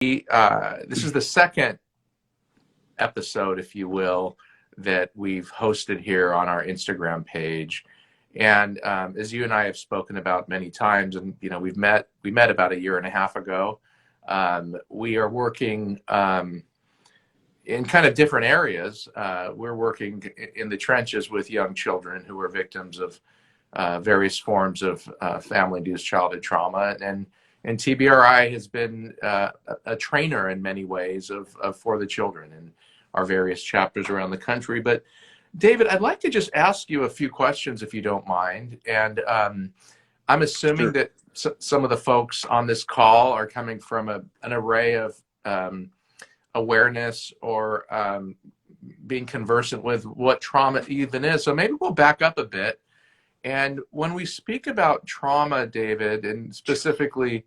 This is the second episode, if you will, that we've hosted here on our Instagram page. And as you and I have spoken about many times, and we met about a year and a half ago. We are working in kind of different areas. We're working in the trenches with young children who are victims of various forms of family-induced childhood trauma, and TBRI has been a trainer in many ways for the children in our various chapters around the country. But David, I'd like to just ask you a few questions, if you don't mind. And I'm assuming that some of the folks on this call are coming from an array of awareness or being conversant with what trauma even is. So maybe we'll back up a bit. And when we speak about trauma, David, and specifically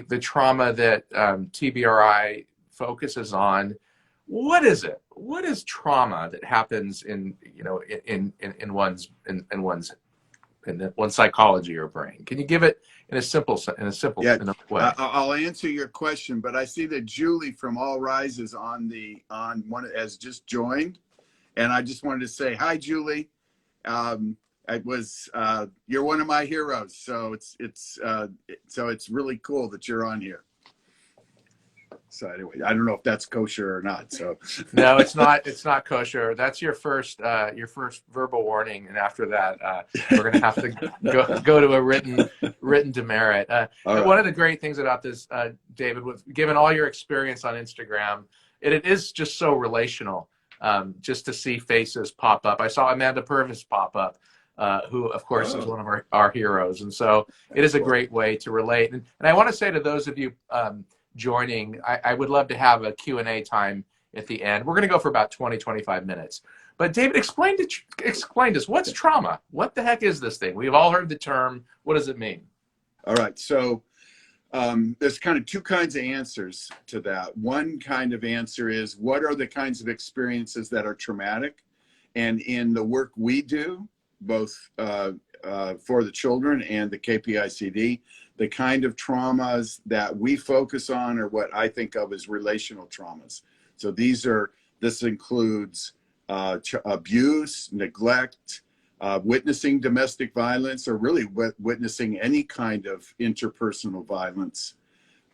the trauma that TBRI focuses on, what is it? What is trauma that happens in one's psychology or brain? Can you give it in a simple way? I'll answer your question, but I see that Julie from All Rise is on one, has just joined, and I just wanted to say hi, Julie. You're one of my heroes, so it's really cool that you're on here. So anyway, I don't know if that's kosher or not. So no, it's not. It's not kosher. That's your first verbal warning, and after that, we're going to have to go to a written demerit. Right. One of the great things about this, David, was given all your experience on Instagram, it is just so relational. Just to see faces pop up. I saw Amanda Purvis pop up, who of course is one of our heroes, and so it is a great way to relate. And I want to say to those of you joining, I would love to have a Q&A time at the end. We're going to go for about 20-25 minutes. But David, explain to us, what's trauma? What the heck is this thing? We've all heard the term. What does it mean? All right. So there's kind of two kinds of answers to that. One kind of answer is, what are the kinds of experiences that are traumatic? And in the work we do, both for the children and the KPICD, the kind of traumas that we focus on are what I think of as relational traumas. So this includes abuse, neglect, witnessing domestic violence, or really witnessing any kind of interpersonal violence.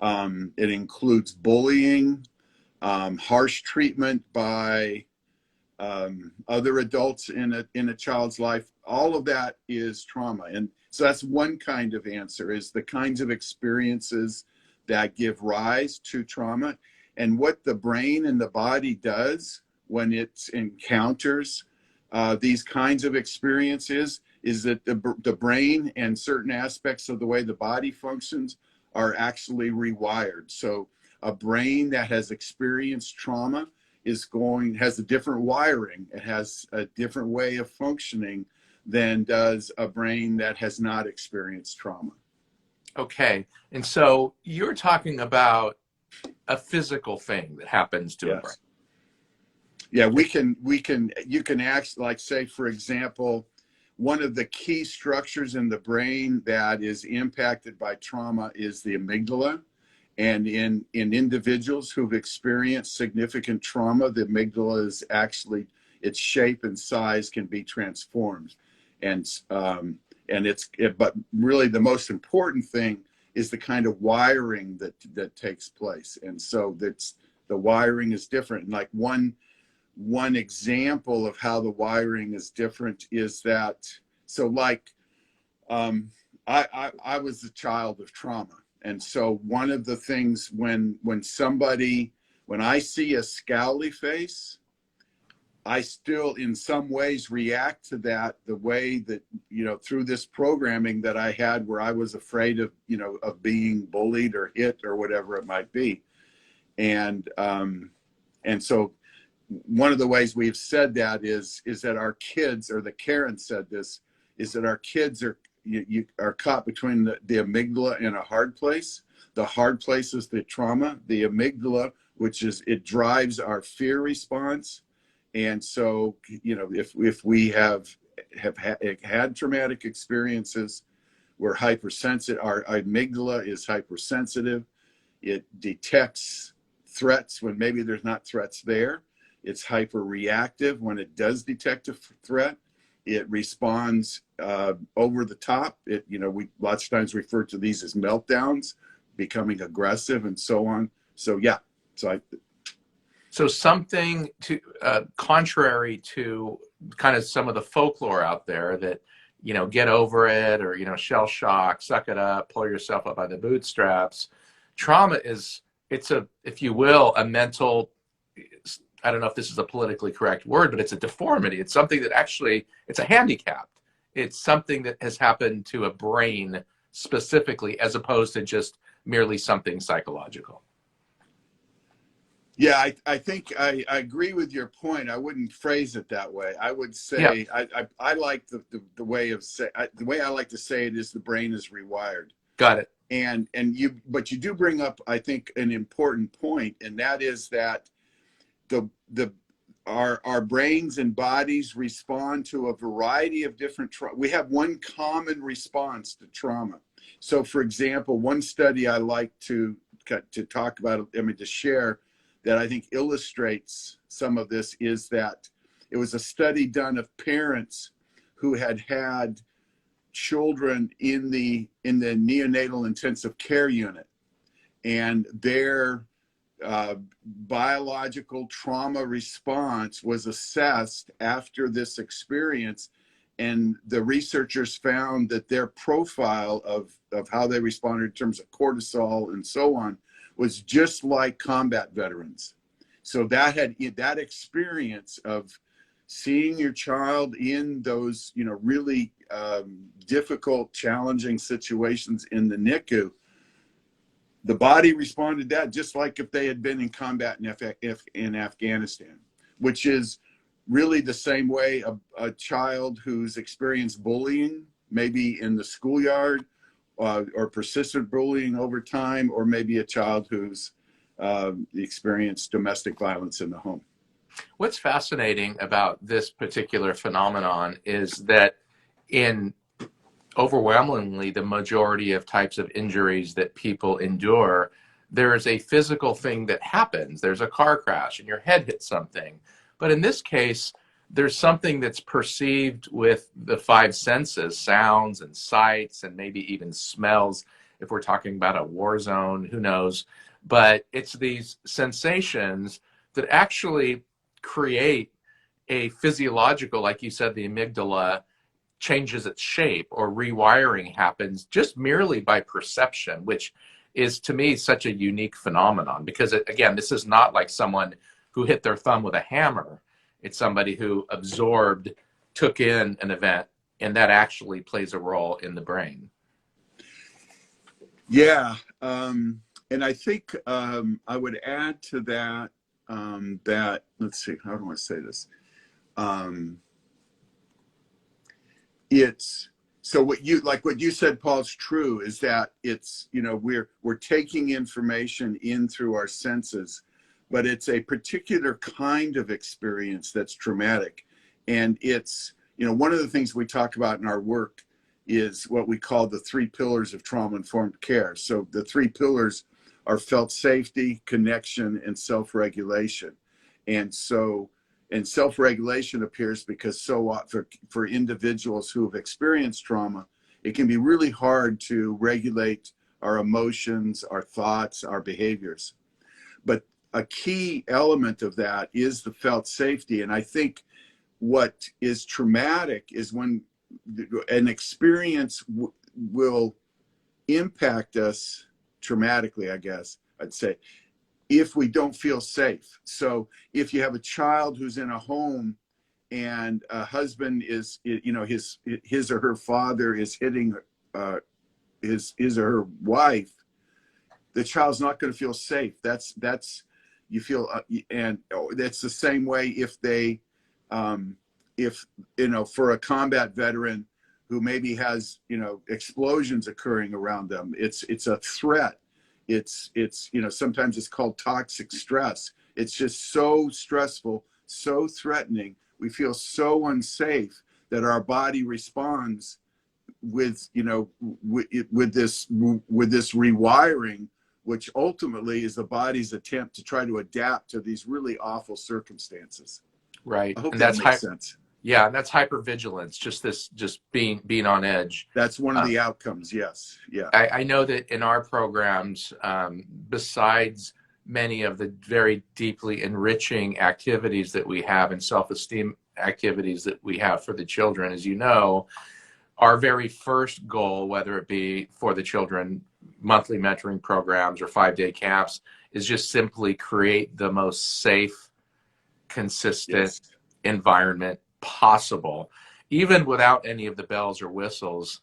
It includes bullying, harsh treatment by other adults in a child's life. All of that is trauma. And so that's one kind of answer, is the kinds of experiences that give rise to trauma. And what the brain and the body does when it encounters these kinds of experiences is that the brain and certain aspects of the way the body functions are actually rewired. So a brain that has experienced trauma has a different wiring. It has a different way of functioning than does a brain that has not experienced trauma. Okay. And so you're talking about a physical thing that happens to a brain. Yeah, you can act like, say, for example, one of the key structures in the brain that is impacted by trauma is the amygdala. And in individuals who've experienced significant trauma, the amygdala is actually, its shape and size can be transformed. But really the most important thing is the kind of wiring that takes place. And so the wiring is different. And like one example of how the wiring is different is that, so like, I was a child of trauma. And so one of the things when I see a scowly face, I still in some ways react to that the way that, through this programming that I had where I was afraid of being bullied or hit or whatever it might be. And so one of the ways we've said that is that our kids, or the Karyn said this, is that our kids are caught between the amygdala and a hard place. The hard place is the trauma. The amygdala, it drives our fear response. And so, if we have had traumatic experiences, We're hypersensitive. Our amygdala is hypersensitive. It detects threats when maybe there's not threats there. It's hyperreactive when it does detect a threat. It responds over the top. We lots of times refer to these as meltdowns, becoming aggressive and so on. So yeah, so something to contrary to kind of some of the folklore out there that, get over it, or, shell shock, suck it up, pull yourself up by the bootstraps. Trauma it's a, if you will, a mental, I don't know if this is a politically correct word, but it's a deformity. It's something that actually, it's a handicap. It's something that has happened to a brain specifically, as opposed to just merely something psychological. Yeah, I think I agree with your point. I wouldn't phrase it that way. I would say, yeah. I like the way I like to say it is the brain is rewired. Got it. But you do bring up, I think, an important point, and that is that our brains and bodies respond to a variety of different trauma. We have one common response to trauma. So, for example, one study I like to talk about, to share, that I think illustrates some of this, is that it was a study done of parents who had children in the neonatal intensive care unit, and their biological trauma response was assessed after this experience, and the researchers found that their profile of how they responded in terms of cortisol and so on was just like combat veterans. So that experience of seeing your child in those, really difficult, challenging situations in the NICU, the body responded that just like if they had been in combat in Afghanistan, which is really the same way a child who's experienced bullying, maybe in the schoolyard, or persistent bullying over time, or maybe a child who's experienced domestic violence in the home. What's fascinating about this particular phenomenon is that in overwhelmingly the majority of types of injuries that people endure, there is a physical thing that happens. There's a car crash and your head hits something. But in this case, there's something that's perceived with the five senses, sounds and sights, and maybe even smells. If we're talking about a war zone, who knows? But it's these sensations that actually create a physiological, like you said, the amygdala changes its shape, or rewiring happens just merely by perception, which is, to me, such a unique phenomenon. Because, again, this is not like someone who hit their thumb with a hammer. It's somebody who absorbed, took in an event, and that actually plays a role in the brain. Yeah. And I think I would add to that, that, let's see, how do I say this? It's, so what you said, Paul, is true, is that it's, we're taking information in through our senses, but it's a particular kind of experience that's traumatic. And it's, one of the things we talk about in our work is what we call the 3 pillars of trauma-informed care. So the 3 pillars are felt safety, connection, and self-regulation. And self-regulation appears because for individuals who have experienced trauma, it can be really hard to regulate our emotions, our thoughts, our behaviors. But a key element of that is the felt safety. And I think what is traumatic is when an experience will impact us traumatically, I guess I'd say, if we don't feel safe. So if you have a child who's in a home and a husband is, his or her father is hitting his or her wife, the child's not going to feel safe. That's you feel, and that's the same way if they, for a combat veteran who maybe has, explosions occurring around them, it's a threat. It's sometimes it's called toxic stress. It's just so stressful, so threatening. We feel so unsafe that our body responds with this rewiring, which ultimately is the body's attempt to try to adapt to these really awful circumstances. Right. I hope And that makes sense. Yeah, and that's hypervigilance, just being on edge. That's one of the outcomes. Yes. Yeah. I know that in our programs, besides many of the very deeply enriching activities that we have and self-esteem activities that we have for the children, as you know, our very first goal, whether it be for the children, monthly mentoring programs or 5-day camps, is just simply create the most safe, consistent environment possible. Even without any of the bells or whistles,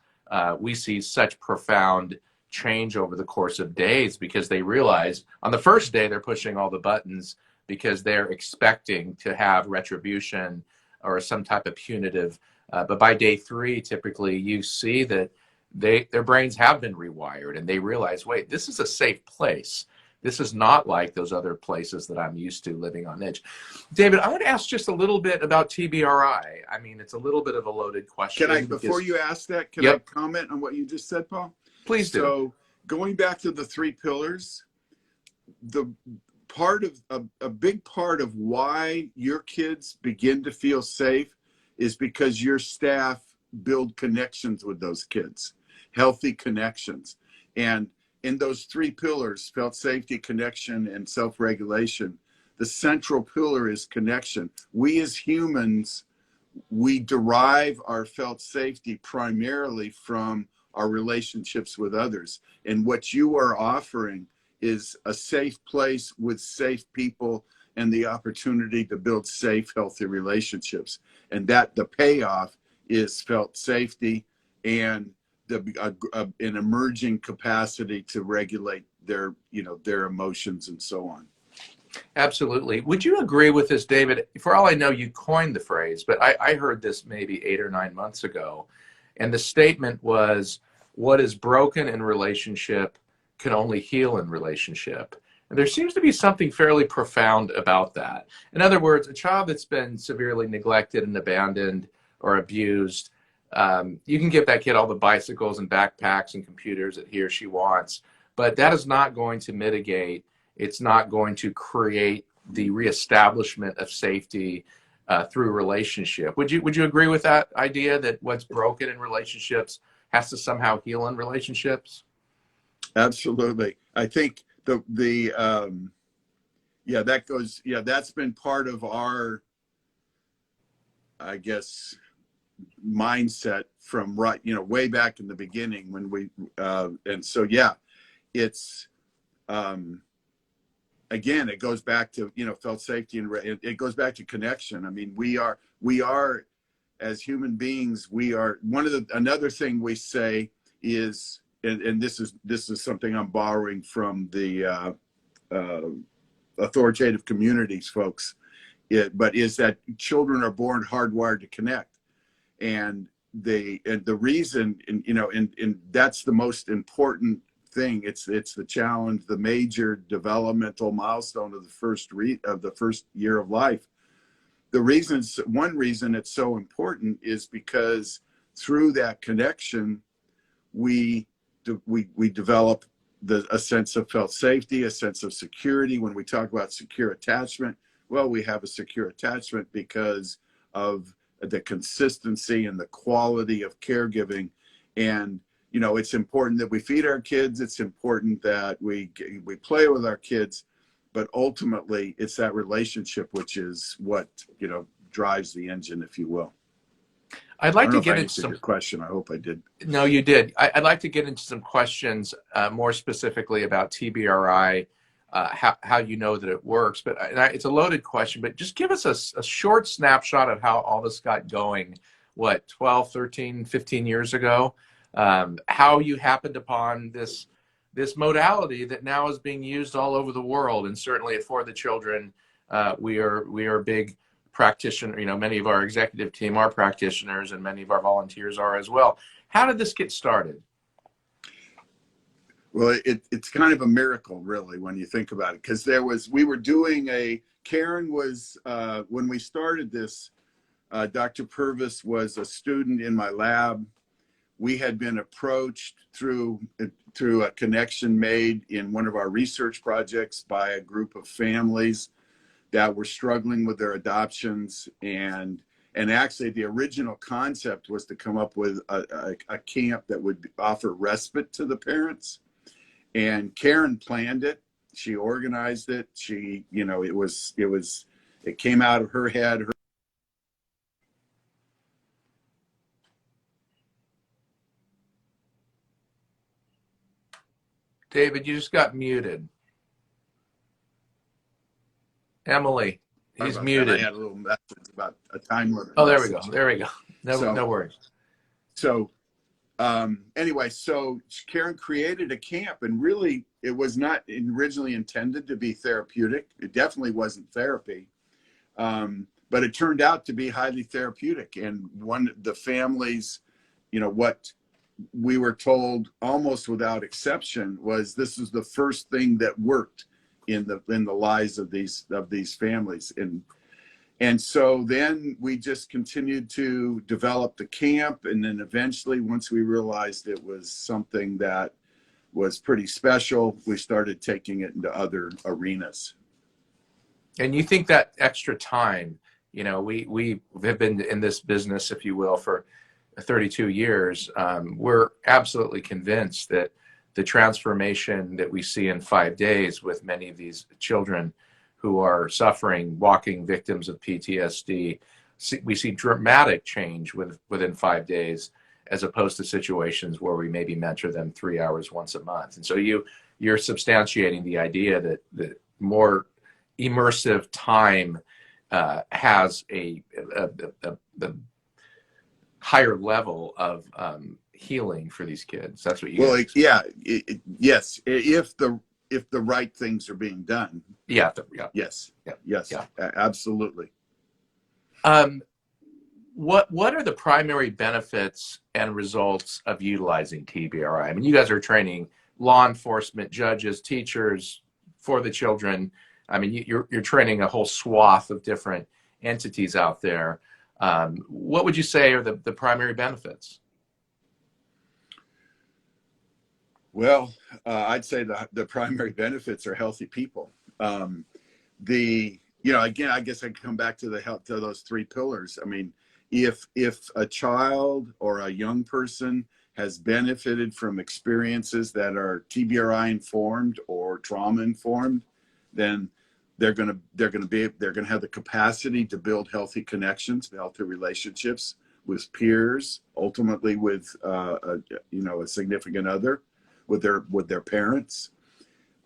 we see such profound change over the course of days because they realize on the first day they're pushing all the buttons because they're expecting to have retribution or some type of punitive. But by day 3, typically you see that their brains have been rewired and they realize, wait, this is a safe place. This is not like those other places that I'm used to living on edge. David, I want to ask just a little bit about TBRI. I mean, it's a little bit of a loaded question. Can I, before you ask that, can I comment on what you just said, Paul? Please do. So going back to the 3 pillars, the part of a big part of why your kids begin to feel safe is because your staff build connections with those kids, healthy connections. And in those 3 pillars, felt safety, connection, and self-regulation, the central pillar is connection. We as humans, we derive our felt safety primarily from our relationships with others. And what you are offering is a safe place with safe people and the opportunity to build safe, healthy relationships. And that the payoff is felt safety and an emerging capacity to regulate their emotions and so on. Absolutely. Would you agree with this, David? For all I know, you coined the phrase, but I heard this maybe 8 or 9 months ago. And the statement was, what is broken in relationship can only heal in relationship. And there seems to be something fairly profound about that. In other words, a child that's been severely neglected and abandoned or abused, you can give that kid all the bicycles and backpacks and computers that he or she wants, but that is not going to mitigate. It's not going to create the reestablishment of safety through relationship. Would you agree with that idea that what's broken in relationships has to somehow heal in relationships? Absolutely. I think that's been part of our, I guess, mindset from way back in the beginning when we it's again, it goes back to felt safety and it goes back to connection. I mean, we are as human beings, another thing we say is, and this is something I'm borrowing from the authoritative communities folks, but is that children are born hardwired to connect. And the reason, and that's the most important thing. It's the challenge, the major developmental milestone of the first year of life. One reason it's so important is because through that connection, we develop a sense of felt safety, a sense of security. When we talk about secure attachment, well, we have a secure attachment because of the consistency and the quality of caregiving. And it's important that we feed our kids. It's important that we play with our kids, but ultimately it's that relationship which is what drives the engine, if you will. I'd like to get into your question. I hope I did. No, you did. I'd like to get into some questions more specifically about TBRI, how you know that it works. But it's a loaded question, but just give us a short snapshot of how all this got going, 12, 13, 15 years ago, how you happened upon this modality that now is being used all over the world. And certainly for the children, we are big practitioner, many of our executive team are practitioners and many of our volunteers are as well. How did this get started? Well, it's kind of a miracle, really, when you think about it, because Karyn was, when we started this, Dr. Purvis was a student in my lab. we had been approached through a connection made in one of our research projects by a group of families that were struggling with their adoptions. And actually the original concept was to come up with a camp that would offer respite to the parents. And Karyn planned it. She organized it. She, you know, it came out of her head. David, you just got muted. Emily, he's muted. I had a little message about a time limit. Oh, there we go. There we go. No worries. So anyway, so Karyn created a camp, and really it was not originally intended to be therapeutic. It definitely wasn't therapy. But it turned out to be highly therapeutic. And one of the families, you know, what we were told almost without exception was this is the first thing that worked in the lives of these families. And so then we just continued to develop the camp. And then eventually, once we realized it was something that was pretty special, we started taking it into other arenas. And you think that extra time, you know, we have been in this business, if you will, for 32 years. We're absolutely convinced that the transformation that we see in 5 days with many of these children who are suffering, walking victims of PTSD, we see dramatic change within 5 days, as opposed to situations where we maybe mentor them 3 hours once a month. And so you're substantiating the idea that more immersive time has a higher level of healing for these kids. That's what you. Well, yeah, yes. If the right things are being done. Yeah. Yes. Yeah. Yes. Yeah. Absolutely. What are the primary benefits and results of utilizing TBRI? I mean, you guys are training law enforcement, judges, teachers for the children. I mean, you're training a whole swath of different entities out there. What would you say are the primary benefits? Well, I'd say the primary benefits are healthy people. Again, I guess I come back to those three pillars. I mean, if a child or a young person has benefited from experiences that are TBRI informed or trauma informed, then they're going to have the capacity to build healthy connections, healthy relationships with peers, ultimately with a significant other, with their parents.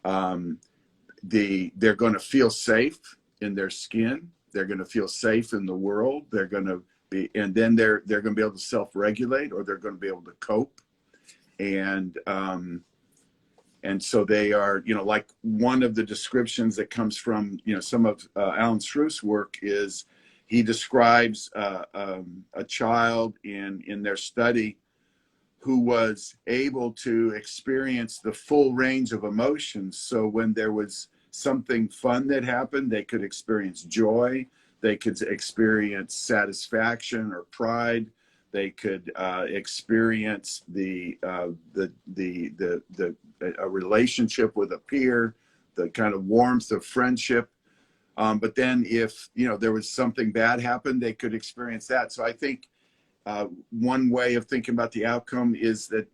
They're going to feel safe in their skin. They're going to feel safe in the world. They're going to be, and then they're going to be able to self-regulate, or they're going to be able to cope. And so they are, like one of the descriptions that comes from, some of Alan Struth's work is he describes a child in their study who was able to experience the full range of emotions. So when there was something fun that happened, they could experience joy, they could experience satisfaction or pride, they could experience a relationship with a peer, the kind of warmth of friendship. But then if there was something bad happened, they could experience that. So I think one way of thinking about the outcome is that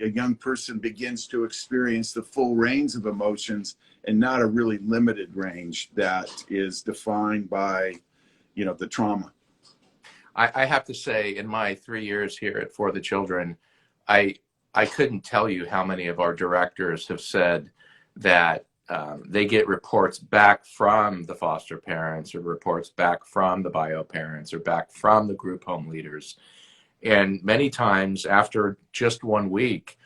a young person begins to experience the full range of emotions, and not a really limited range that is defined by the trauma. I have to say, in my 3 years here at For the Children, I couldn't tell you how many of our directors have said that they get reports back from the foster parents, or reports back from the bio parents, or back from the group home leaders. And many times after just 1 week,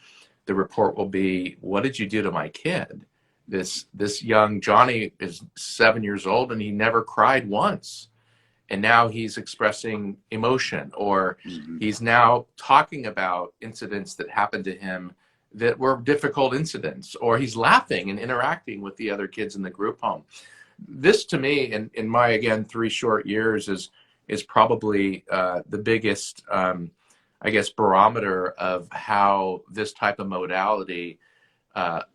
the report will be, what did you do to my kid? This young Johnny is 7 years old and he never cried once. And now he's expressing emotion, or he's now talking about incidents that happened to him that were difficult incidents, or he's laughing and interacting with the other kids in the group home. This, to me, in my, again, 3 short years, is probably the biggest, I guess, barometer of how this type of modality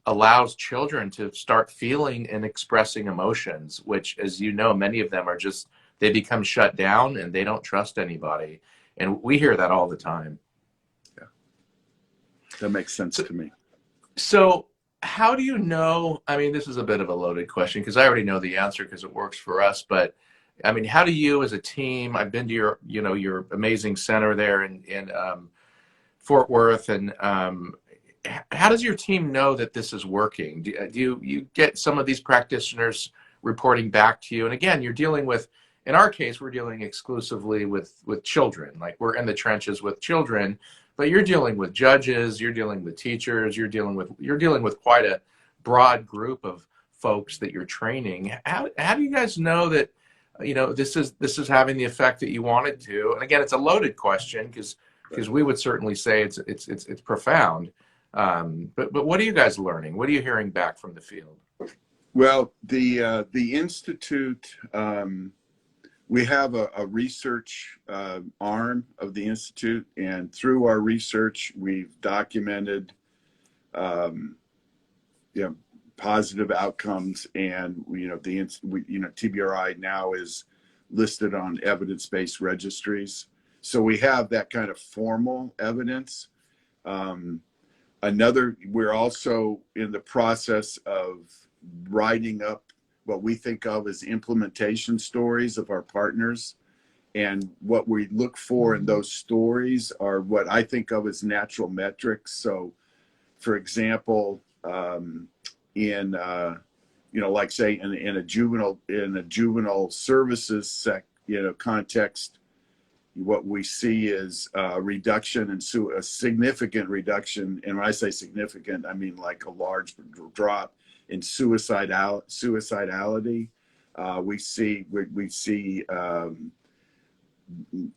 allows children to start feeling and expressing emotions, which, as you know, many of them are just, they become shut down and they don't trust anybody. And we hear that all the time. Yeah, that makes sense to me. So how do you know, I mean, this is a bit of a loaded question because I already know the answer because it works for us, but I mean, how do you as a team, I've been to your, you know, your amazing center there in Fort Worth, and how does your team know that this is working? Do you get some of these practitioners reporting back to you? And again, you're dealing with, in our case, we're dealing exclusively with children. Like, we're in the trenches with children, but you're dealing with judges, you're dealing with teachers, you're dealing with quite a broad group of folks that you're training. How do you guys know that, you know, this is having the effect that you want it to? And again, it's a loaded question because we would certainly say it's profound. But what are you guys learning? What are you hearing back from the field? Well, the Institute, we have a research arm of the Institute, and through our research, we've documented positive outcomes, and TBRI now is listed on evidence-based registries. So we have that kind of formal evidence. We're also in the process of writing up what we think of as implementation stories of our partners. And what we look for in those stories are what I think of as natural metrics. So, for example, like say in a juvenile services context, what we see is a reduction a significant reduction. And when I say significant, I mean like a large drop in suicidality. We see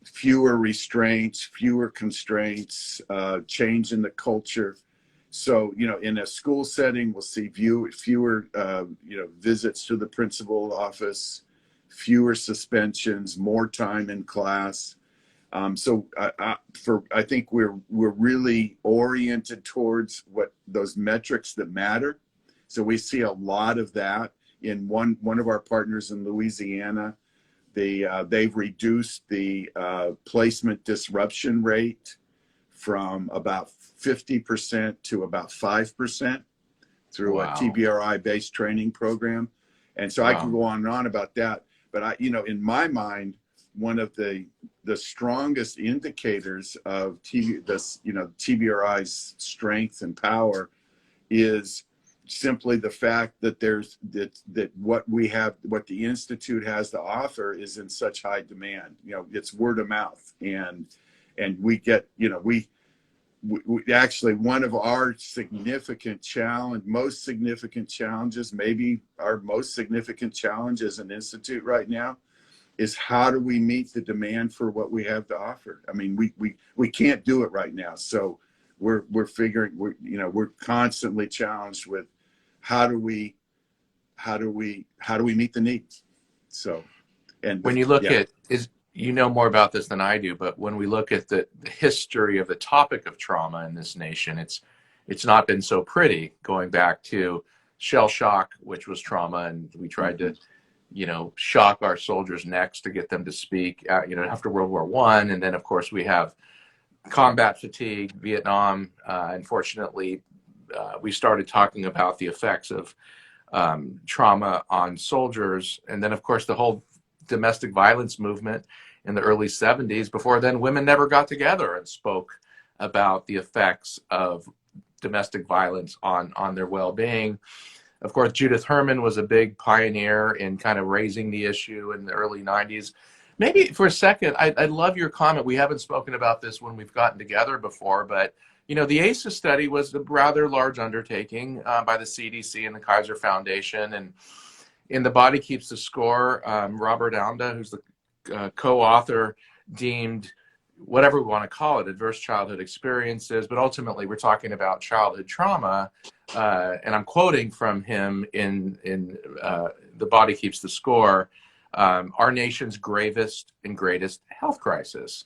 fewer restraints, fewer constraints, change in the culture. So, in a school setting, we'll see fewer visits to the principal office, fewer suspensions, more time in class. So I think we're really oriented towards what those metrics that matter. So we see a lot of that in one of our partners in Louisiana. They've reduced the placement disruption rate from about 50% to about 5% through a TBRI-based training program. And so I can go on and on about that. But in my mind, one of the strongest indicators of TBRI's strength and power is simply the fact that what the Institute has to offer is in such high demand. It's word of mouth, and we get we actually, one of our most significant challenges, maybe our most significant challenge as an institute right now, is how do we meet the demand for what we have to offer? I mean, we can't do it right now. So we're we're constantly challenged with how do we meet the needs? So, and when you look at, you know more about this than I do, but when we look at the history of the topic of trauma in this nation, it's not been so pretty, going back to shell shock, which was trauma, and we tried to shock our soldiers' necks to get them to speak, after World War I. And then, of course, we have combat fatigue, Vietnam. Unfortunately, we started talking about the effects of trauma on soldiers. And then, of course, the whole domestic violence movement in the early 70s. Before then, women never got together and spoke about the effects of domestic violence on their well-being. Of course, Judith Herman was a big pioneer in kind of raising the issue in the early 90s. Maybe for a second, I'd love your comment. We haven't spoken about this when we've gotten together before, but the ACEs study was a rather large undertaking by the CDC and the Kaiser Foundation. And in The Body Keeps the Score, Robert Anda, who's the co-author, deemed, whatever we want to call it, adverse childhood experiences, but ultimately we're talking about childhood trauma. And I'm quoting from him in The Body Keeps the Score, our nation's gravest and greatest health crisis.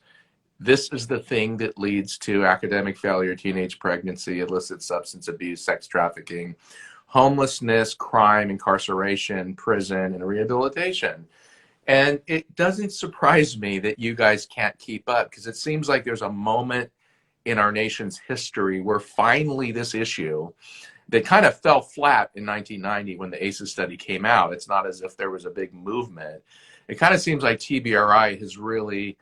this is the thing that leads to academic failure, teenage pregnancy, illicit substance abuse, sex trafficking, homelessness, crime, incarceration, prison, and rehabilitation. And it doesn't surprise me that you guys can't keep up, because it seems like there's a moment in our nation's history where finally this issue that kind of fell flat in 1990 when the ACEs study came out. It's not as if there was a big movement. It kind of seems like TBRI has really,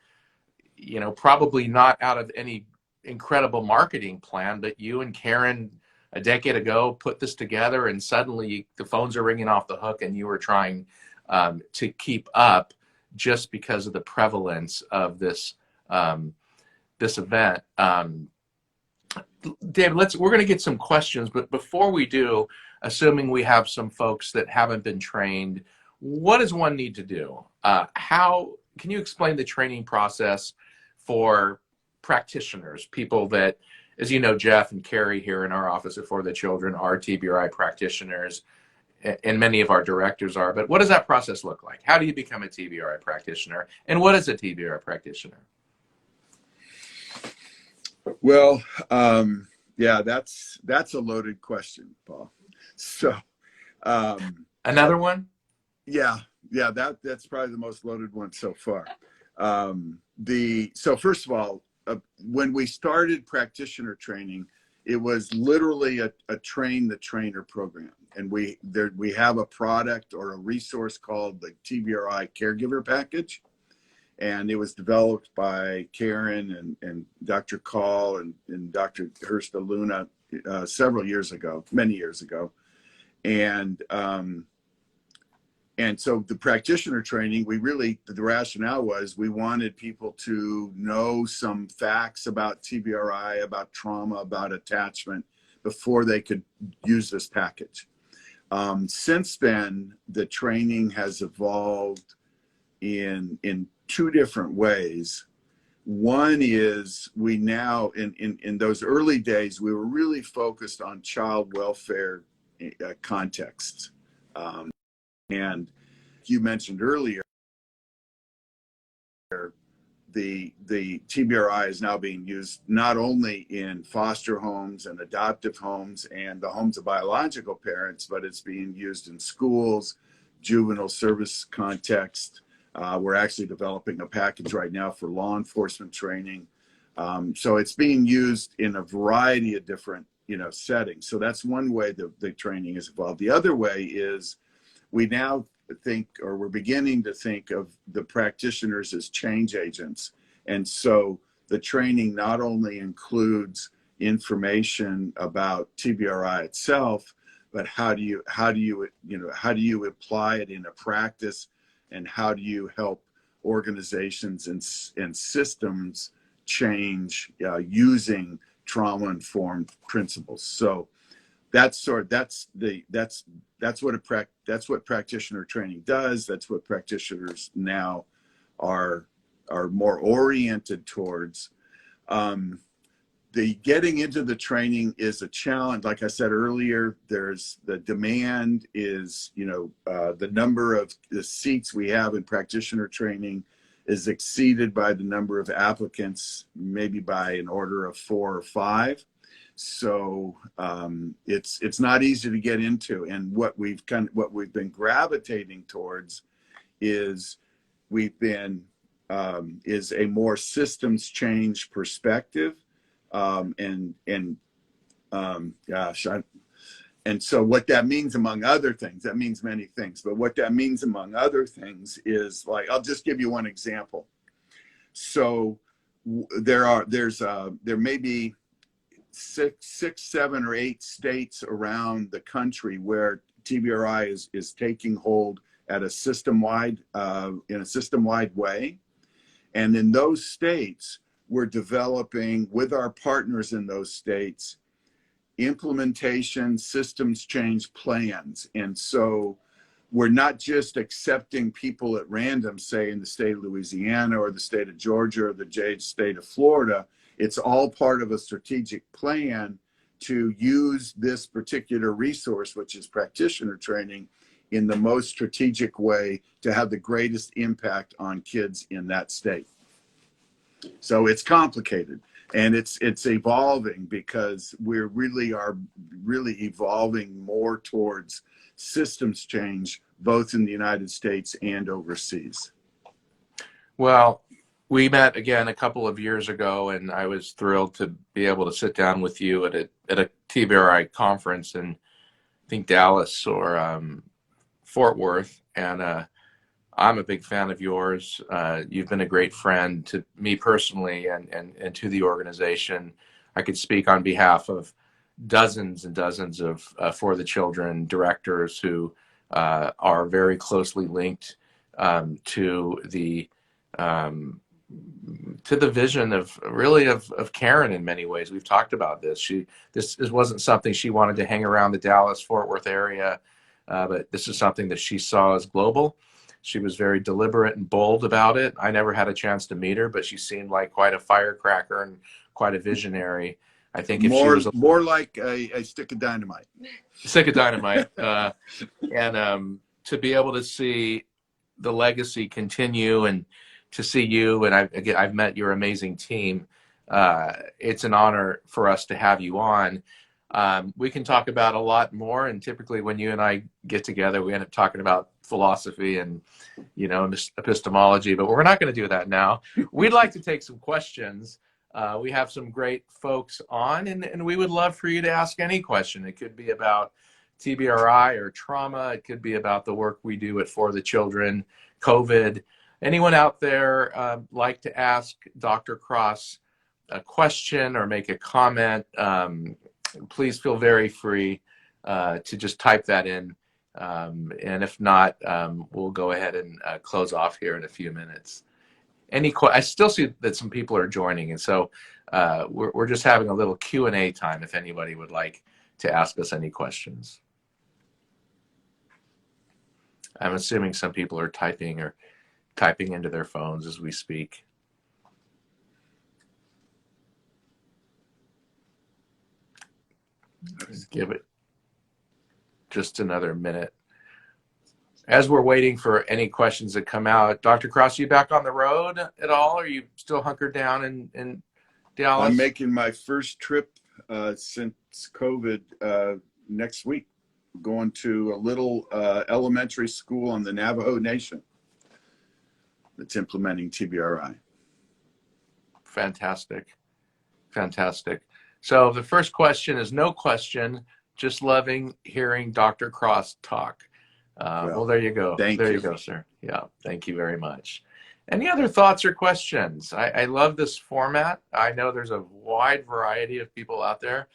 probably not out of any incredible marketing plan, but you and Karyn a decade ago put this together, and suddenly the phones are ringing off the hook, and you were trying to keep up just because of the prevalence of this this event. David, we're going to get some questions, but before we do, assuming we have some folks that haven't been trained, what does one need to do? How can you explain the training process for practitioners, people that, as you know, Jeff and Carrie here in our office at For the Children are TBRI practitioners, and many of our directors are, but what does that process look like? How do you become a TBRI practitioner, and what is a TBRI practitioner? Well, yeah, that's a loaded question, Paul. So, Another one? Yeah, that's probably the most loaded one so far. So first of all, when we started practitioner training, it was literally a train the trainer program, and we have a product or a resource called the TBRI Caregiver Package. And it was developed by Karyn and Dr. Call and Dr. Hursta Luna many years ago. And so the practitioner training, the rationale was we wanted people to know some facts about TBRI, about trauma, about attachment before they could use this package. Since then, the training has evolved in two different ways. One is we now, in those early days, we were really focused on child welfare contexts. And you mentioned earlier, the TBRI is now being used not only in foster homes and adoptive homes and the homes of biological parents, but it's being used in schools, juvenile service context. We're actually developing a package right now for law enforcement training. So it's being used in a variety of different, settings. So that's one way the training is evolved. The other way is we now we're beginning to think of the practitioners as change agents. And so the training not only includes information about TBRI itself, but how do you apply it in a practice, and how do you help organizations and systems change using trauma-informed principles. So that's what practitioner training does. That's what practitioners now are more oriented towards. The getting into the training is a challenge. Like I said earlier, there's the demand is, the number of the seats we have in practitioner training is exceeded by the number of applicants, maybe by an order of 4 or 5. So it's not easy to get into. And what we've been gravitating towards is is a more systems change perspective. And so what that means, among other things, that means many things, but what that means among other things is, like, I'll just give you one example. So there may be 6, 7, or 8 states around the country where TBRI is taking hold at a system-wide in a system-wide way. And in those states, we're developing with our partners in those states implementation systems change plans. And so we're not just accepting people at random, say in the state of Louisiana or the state of Georgia or the state of Florida. It's all part of a strategic plan to use this particular resource, which is practitioner training, in the most strategic way to have the greatest impact on kids in that state. So it's complicated, and it's evolving, because we are really evolving more towards systems change, both in the United States and overseas. Well, we met again a couple of years ago, and I was thrilled to be able to sit down with you at a TBRI conference in, I think, Dallas or Fort Worth. And I'm a big fan of yours. You've been a great friend to me personally, and to the organization. I could speak on behalf of dozens and dozens of For the Children directors who are very closely linked to the vision of Karyn in many ways. We've talked about this. This wasn't something she wanted to hang around the Dallas Fort Worth area, but this is something that she saw as global. She was very deliberate and bold about it. I never had a chance to meet her, but she seemed like quite a firecracker and quite a visionary. I think if she was more like a stick of dynamite. Stick of dynamite, and to be able to see the legacy continue, and to see you, and I've met your amazing team. It's an honor for us to have you on. We can talk about a lot more, and typically when you and I get together, we end up talking about philosophy and, epistemology, but we're not going to do that now. We'd like to take some questions. We have some great folks on, and we would love for you to ask any question. It could be about TBRI or trauma. It could be about the work we do at For the Children, COVID. Anyone out there like to ask Dr. Cross a question or make a comment, please feel very free to just type that in. And if not, we'll go ahead and close off here in a few minutes. I still see that some people are joining, and so we're just having a little Q&A time if anybody would like to ask us any questions. I'm assuming some people are typing into their phones as we speak. Let's give it just another minute. As we're waiting for any questions that come out, Dr. Cross, are you back on the road at all? Are you still hunkered down in Dallas? I'm making my first trip since COVID next week, going to a little elementary school on the Navajo Nation that's implementing TBRI. Fantastic. So the first question is no question, just loving hearing Dr. Cross talk. Well, there you go. There you go, sir. Yeah, thank you very much. Any other thoughts or questions? I love this format. I know there's a wide variety of people out there.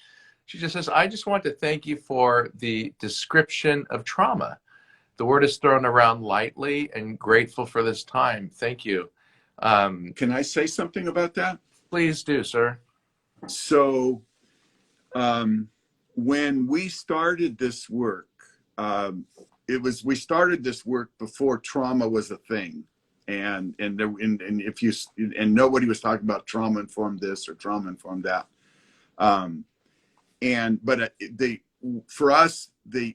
She just says, I just want to thank you for the description of trauma. The word is thrown around lightly, and grateful for this time. Thank you. Can I say something about that? Please do, sir. So when we started this work, we started this work before trauma was a thing, and nobody was talking about trauma-informed this or trauma-informed that, for us, the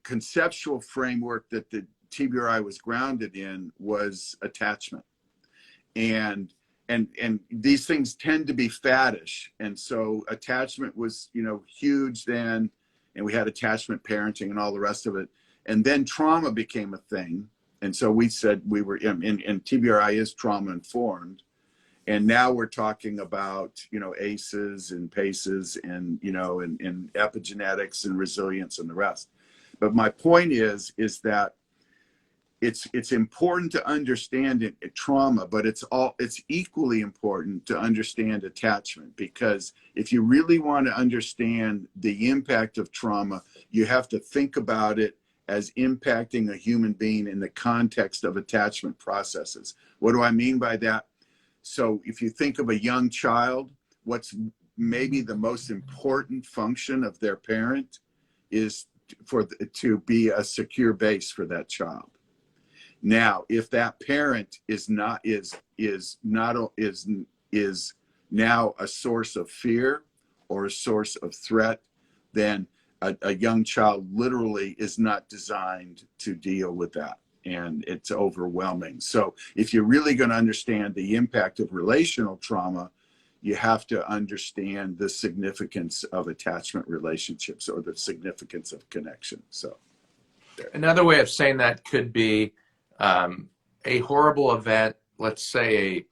conceptual framework that the TBRI was grounded in was attachment, and these things tend to be faddish, and so attachment was huge then, and we had attachment parenting and all the rest of it. And then trauma became a thing. And so we said we were and TBRI is trauma informed. And now we're talking about, ACEs and PACEs and, and epigenetics and resilience and the rest. But my point is that it's important to understand trauma, but it's equally important to understand attachment, because if you really want to understand the impact of trauma, you have to think about it as impacting a human being in the context of attachment processes. What do I mean by that? So if you think of a young child, what's maybe the most important function of their parent is to be a secure base for that child. Now, if that parent is now a source of fear or a source of threat, then a young child literally is not designed to deal with that. and it's overwhelming. So if you're really going to understand the impact of relational trauma, you have to understand the significance of attachment relationships, or the significance of connection. So another way of saying that could be a horrible event, let's say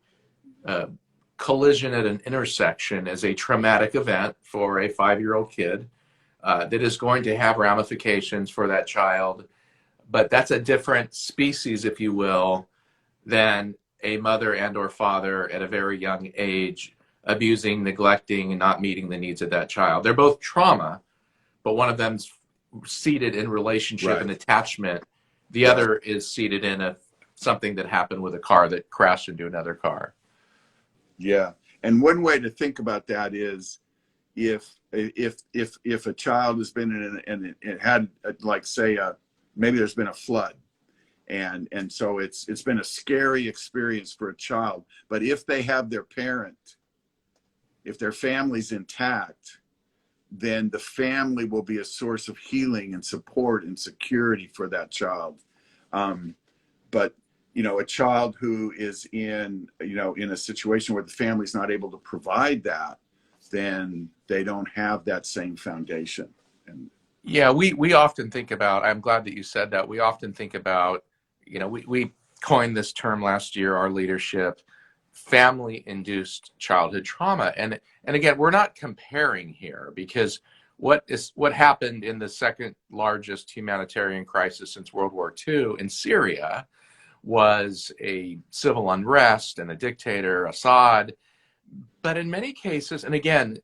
a collision at an intersection, is a traumatic event for a 5-year-old kid that is going to have ramifications for that child. But that's a different species, if you will, than a mother and or father at a very young age abusing, neglecting, and not meeting the needs of that child. They're both trauma, but one of them's seated in relationship and attachment. The other is seated in something that happened with a car that crashed into another car. Yeah. And one way to think about that is if a child has been in and had, like, say, maybe there's been a flood, and so it's been a scary experience for a child, but if they have their parent, if their family's intact, then the family will be a source of healing and support and security for that child. But a child who is in a situation where the family's not able to provide that, then they don't have that same foundation. And yeah, we often think about, I'm glad that you said that, we often think about, we coined this term last year, our leadership, family-induced childhood trauma. And again, we're not comparing here, because what happened in the second largest humanitarian crisis since World War II in Syria was a civil unrest and a dictator, Assad. But in many cases, and again,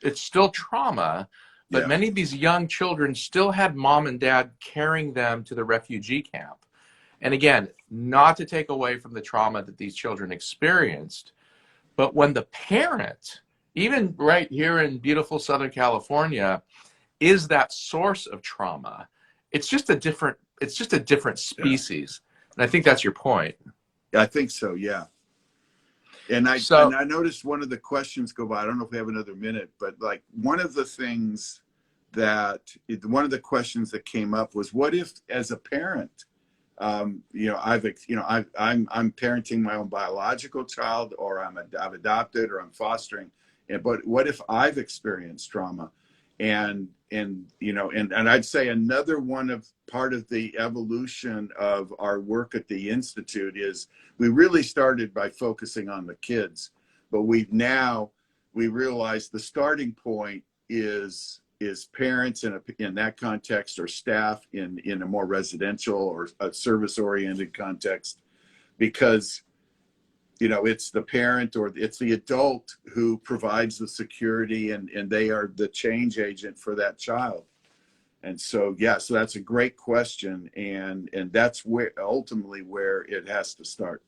it's still trauma, but many of these young children still had mom and dad carrying them to the refugee camp. And again, not to take away from the trauma that these children experienced, but when the parent, even right here in beautiful Southern California, is that source of trauma, it's just a different species. And I think that's your point. I think so, yeah. And I noticed one of the questions go by. I don't know if we have another minute, but like one of the questions that came up was, what if, as a parent, I'm parenting my own biological child, or I've adopted, or I'm fostering, but what if I've experienced trauma? And I'd say another part of the evolution of our work at the Institute is we really started by focusing on the kids, but we realize the starting point is parents in that context, or staff in a more residential or a service-oriented context, because it's the parent or it's the adult who provides the security, and they are the change agent for that child. And so, so that's a great question. And that's ultimately where it has to start.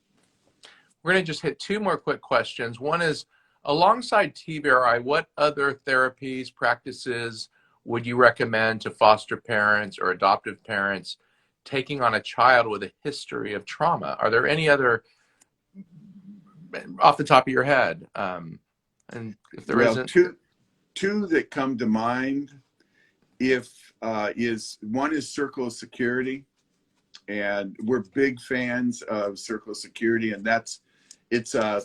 We're going to just hit two more quick questions. One is, alongside TBRI, what other therapies, practices would you recommend to foster parents or adoptive parents taking on a child with a history of trauma? Are there any other, off the top of your head? And if there isn't, two that come to mind, one is Circle of Security, and we're big fans of Circle of Security, and it's a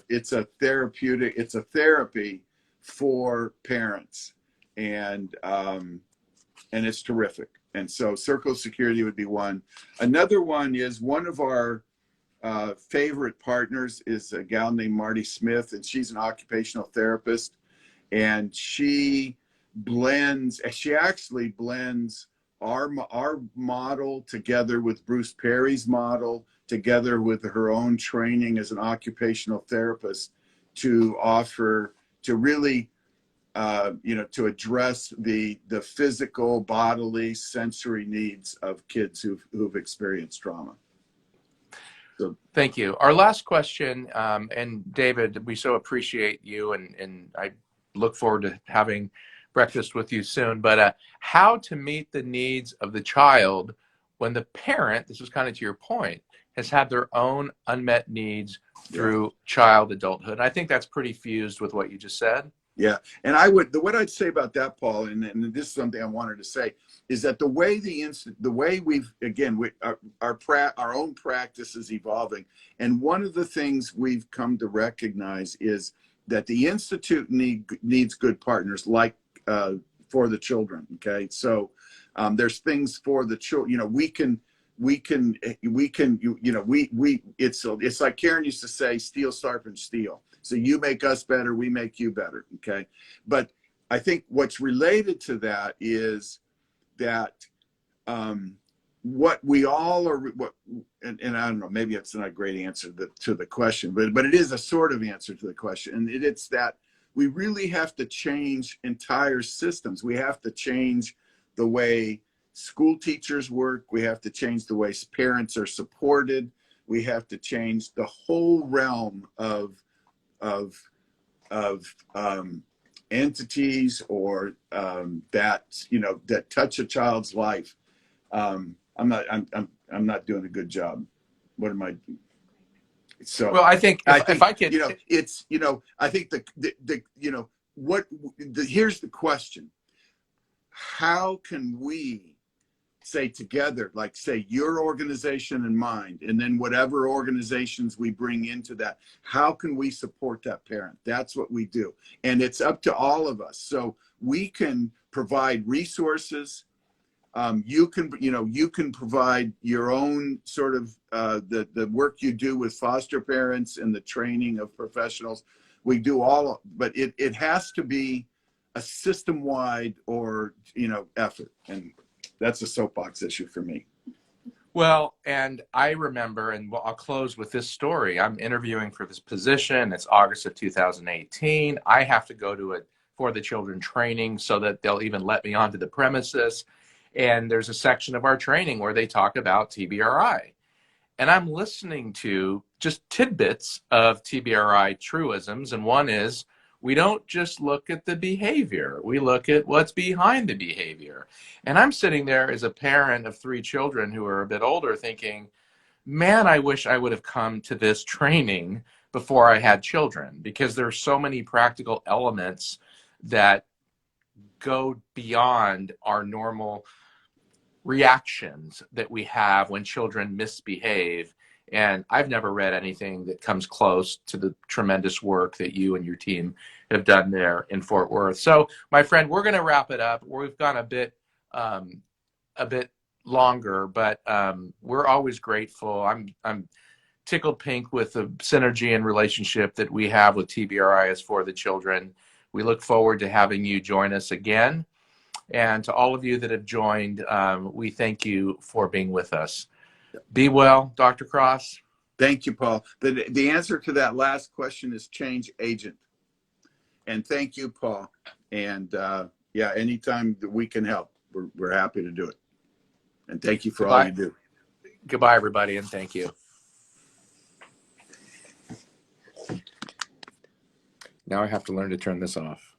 therapy for parents, and it's terrific. And so Circle of Security would be one. Another one is, one of our favorite partners is a gal named Marty Smith, and she's an occupational therapist, and she actually blends our model together with Bruce Perry's model, together with her own training as an occupational therapist, to really to address the physical, bodily, sensory needs of kids who've experienced trauma. So, thank you. Our last question, and David, we so appreciate you, and I look forward to having breakfast with you soon, but how to meet the needs of the child when the parent, this is kind of to your point, has had their own unmet needs through child adulthood. I think that's pretty fused with what you just said. Yeah, and what I'd say about that, Paul, and this is something I wanted to say, is that the way we've, again, our own practice is evolving, and one of the things we've come to recognize is that the Institute needs good partners, like for the children. Okay, so there's things for the children. You know, we can it's like Karyn used to say, steel sharpens steel. So you make us better, we make you better. Okay. But I think what's related to that is that what we all are, and I don't know, maybe it's not a great answer to the question, but it is a sort of answer to the question. And it's that we really have to change entire systems. We have to change the way school teachers work. We have to change the way parents are supported. We have to change the whole realm of entities or that touch a child's life. I'm not doing a good job. What am I? So well, I think if I can, I think here's the question: how can we say together, like say your organization and mine, and then whatever organizations we bring into that, how can we support that parent? That's what we do. And it's up to all of us. So we can provide resources. You can provide your own sort of the work you do with foster parents and the training of professionals. We do all, but it has to be a system-wide effort. And that's a soapbox issue for me. Well, and I remember, and I'll close with this story. I'm interviewing for this position. It's August of 2018. I have to go to a For the Children training so that they'll even let me onto the premises. And there's a section of our training where they talk about TBRI. And I'm listening to just tidbits of TBRI truisms. And one is, we don't just look at the behavior, we look at what's behind the behavior. And I'm sitting there as a parent of 3 children who are a bit older thinking, man, I wish I would have come to this training before I had children, because there's so many practical elements that go beyond our normal reactions that we have when children misbehave. And I've never read anything that comes close to the tremendous work that you and your team have done there in Fort Worth. So, my friend, we're going to wrap it up. We've gone a bit longer, but we're always grateful. I'm tickled pink with the synergy and relationship that we have with TBRI as For the Children. We look forward to having you join us again. And to all of you that have joined, we thank you for being with us. Be well, Dr. Cross. Thank you, Paul. The answer to that last question is change agent. And thank you, Paul. And anytime that we can help, we're happy to do it. And thank you for all you do. Goodbye, everybody, and thank you. Now I have to learn to turn this off.